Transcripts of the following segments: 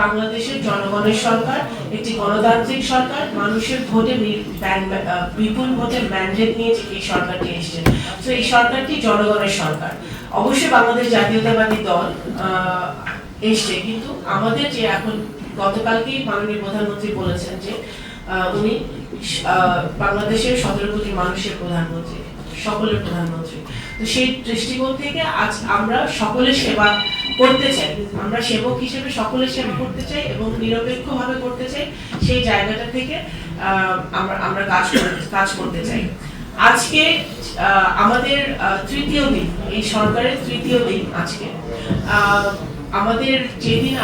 বাংলাদেশের জনগণের সরকার, একটি গণতান্ত্রিক সরকার, মানুষের ভোটে বিপুল ভোটের ম্যান্ডেট নিয়ে এই সরকারটি এসেছে। তো এই সরকারটি জনগণের সরকার। অবশ্যই বাংলাদেশ জাতীয়তাবাদী দল এসছে, কিন্তু আমাদের যে এখন গতকালকেই মাননীয় প্রধানমন্ত্রী বলেছেন যে উনি বাংলাদেশের 17 কোটি মানুষের প্রধানমন্ত্রী, সকলের প্রধানমন্ত্রী। তো সেই দৃষ্টিকোণ থেকে আজ আমরা সকলের সেবা করতে চাই, আমরা সেবক হিসেবে সকলের সেবা করতে চাই এবং নিরপেক্ষভাবে করতে চাই। সেই জায়গাটা থেকে আমরা কাজ করতে চাই। আজকে আমাদের তৃতীয় দিন, এই সরকারের তৃতীয় দিন আজকে। আমাদের যেদিন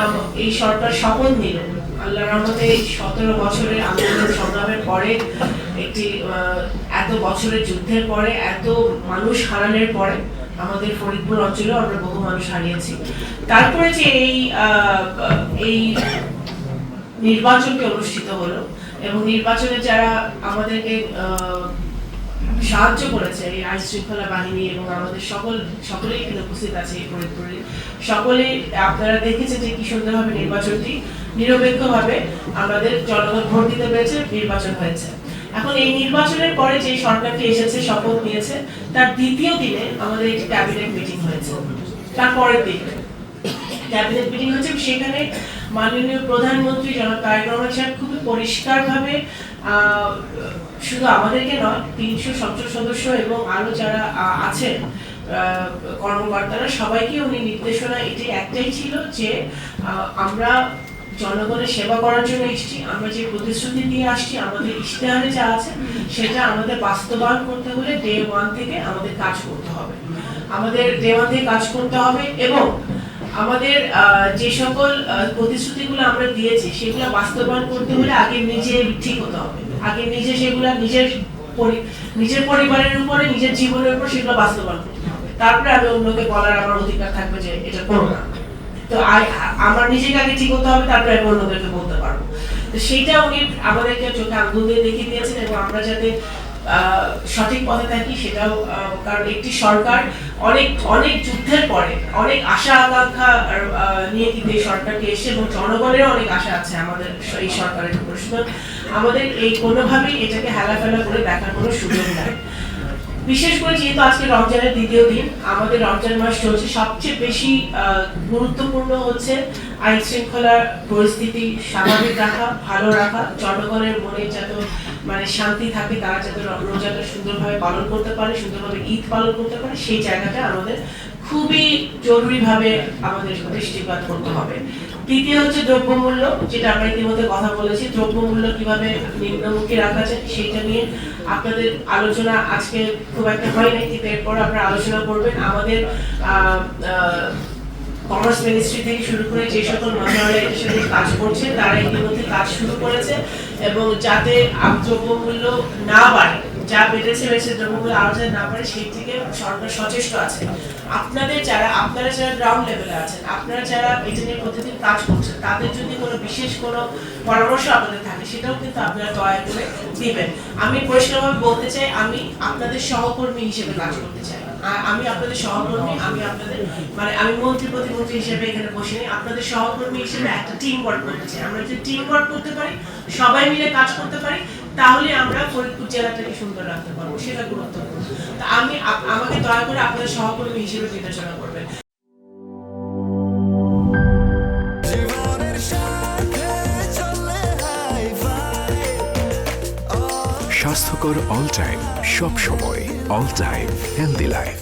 এই সরকার শপথ নিল, আল্লাহর রহমতে 17 বছরের আন্দোলন সংগ্রামের পরে, একটি এত বছরের যুদ্ধের পরে, এত মানুষ হারানোর পরে, আমাদের ফরিদপুর অঞ্চলেও আমরা বহু মানুষ হারিয়েছি। তারপরে যে এই নির্বাচনটি অনুষ্ঠিত হলো এবং নির্বাচনে যারা আমাদেরকে সাহায্য করেছে, এই আইন শৃঙ্খলা বাহিনী এবং আমাদের সকলেই কিন্তু উপস্থিত আছে এই ফরিদপুরে, সকলেই আপনারা দেখেছেন যে কি সুন্দরভাবে নির্বাচনটি নিরপেক্ষভাবে আমাদের জনগণ ভোট দিতে পেরেছে, নির্বাচন হয়েছে। এখন এই নির্বাচনের পরে যে সরকারটি এসেছে, শপথ নিয়েছে, তার দ্বিতীয় দিনে আমাদের একটি ক্যাবিনেট মিটিং হয়েছে। তারপরের দিন ক্যাবিনেট মিটিং হয়েছে, সেখানে মাননীয় প্রধানমন্ত্রী জনাব তারেক রহমান সাহেব খুবই পরিষ্কারভাবে শুধু আমাদেরকে নয়, 300 সংসদ সদস্য এবং আরো যারা আছেন কর্মকর্তারা, সবাইকে উনি নির্দেশনা এটি একটাই ছিল যে আমরা জনগণের সেবা করার জন্য এসেছি। আমরা যে প্রতিশ্রুতি দিয়ে আসছি, আমাদের ইশতেহারে যা আছে সেটা আমাদের বাস্তবায়ন করতে হলে ডে 1 থেকে আমাদের কাজ করতে হবে, এবং আমাদের যে সকল প্রতিশ্রুতিগুলো আমরা দিয়েছি সেগুলো বাস্তবায়ন করতে হলে আগে নিজে ঠিক হতে হবে, আগে নিজে সেগুলো নিজের পরিবারের উপরে, নিজের জীবনের উপর সেগুলো বাস্তবায়ন করতে হবে। তারপরে আমি অন্যকে বলার আমার অধিকার থাকবে যে এটা করো না। তো আমার নিজেকে আগে ঠিক হতে হবে, তারপরে আমি অন্যদেরকে বলতে পারবো। তো সেইটা উনি আমাদেরকে চোখে আঙ্গুল দিয়ে দেখিয়ে দিয়েছেন এবং আমরা যাতে সঠিক পথে থাকি সেটাও, কারণ একটি সরকার অনেক যুদ্ধের পরে, অনেক আশা আকাঙ্ক্ষা নিয়ে কিন্তু এই সরকারটি এসে, এবং জনগণের অনেক আশা আছে আমাদের এই সরকারের উপর। সুতরাং আমাদের এই কোনোভাবেই এটাকে হেলাফেলা করে দেখার কোনো সুযোগ নাই। বিশেষ করে যেহেতু আজকে রমজানের দ্বিতীয় দিন, আমাদের রমজান মাস চলছে, সবচেয়ে বেশি গুরুত্বপূর্ণ হচ্ছে আইন শৃঙ্খলার পরিস্থিতি স্বাভাবিক রাখা, ভালো রাখা, জনগণের মনে যাতে শান্তি থাকে, তারা যাতে রোজাটা সুন্দরভাবে পালন করতে পারে, সুন্দরভাবে ঈদ পালন করতে পারে, সেই জায়গাটা আমাদের খুবই জরুরিভাবে আমাদের দৃষ্টিপাত করতে হবে। তৃতীয় হচ্ছে দ্রব্যমূল্য, যেটা আমরা ইতিমধ্যে কথা বলেছি, দ্রব্যমূল্য কিভাবে নিম্নমুখী রাখা যায় সেটা নিয়ে আপনাদের আলোচনা আজকে খুব একটা হয় নাই, কিন্তু এরপর আপনারা আলোচনা করবেন। আমাদের কমার্স মিনিস্ট্রি থেকে শুরু করে যে সকল মন্ত্রণালয় এর সাথে কাজ করছে তারা ইতিমধ্যে কাজ শুরু করেছে, এবং যাতে দ্রব্যমূল্য না বাড়ে, যা বেড়েছে দ্রব্যমূল্য আরো যাতে না বাড়ে সেই থেকে সরকার সচেষ্ট আছে। আপনারা যারা গ্রাউন্ড লেভেলে আছেন, আপনারা যারা এটা নিয়ে প্রতিদিন কাজ করছেন, তাদের যদি কোনো বিশেষ কোনো পরামর্শ আপনাদের থাকে সেটাও কিন্তু আপনারা দয়া করে দিবেন। আমি পরিষ্কারভাবে বলতে চাই, আমি আপনাদের সহকর্মী হিসেবে কাজ করতে চাই। আমি আপনাদের সহকর্মী, আমি মন্ত্রী প্রতিমন্ত্রী হিসেবে এখানে বসিনি, আপনাদের সহকর্মী হিসেবে একটা টিম ওয়ার্ক করতে চাই। আমরা যদি টিম ওয়ার্ক করতে পারি, সবাই মিলে কাজ করতে পারি, তাহলে আমরা ফরিদপুর জেলাটাকে সুন্দর রাখতে পারবো, সেটা গুরুত্বপূর্ণ। তা আমাকে দয়া করে আপনাদের সহকর্মী হিসেবে বিবেচনা করবেন। স্বাস্থ্যকর অল টাইম, সব সময় অল টাইম হেলদি লাইফ।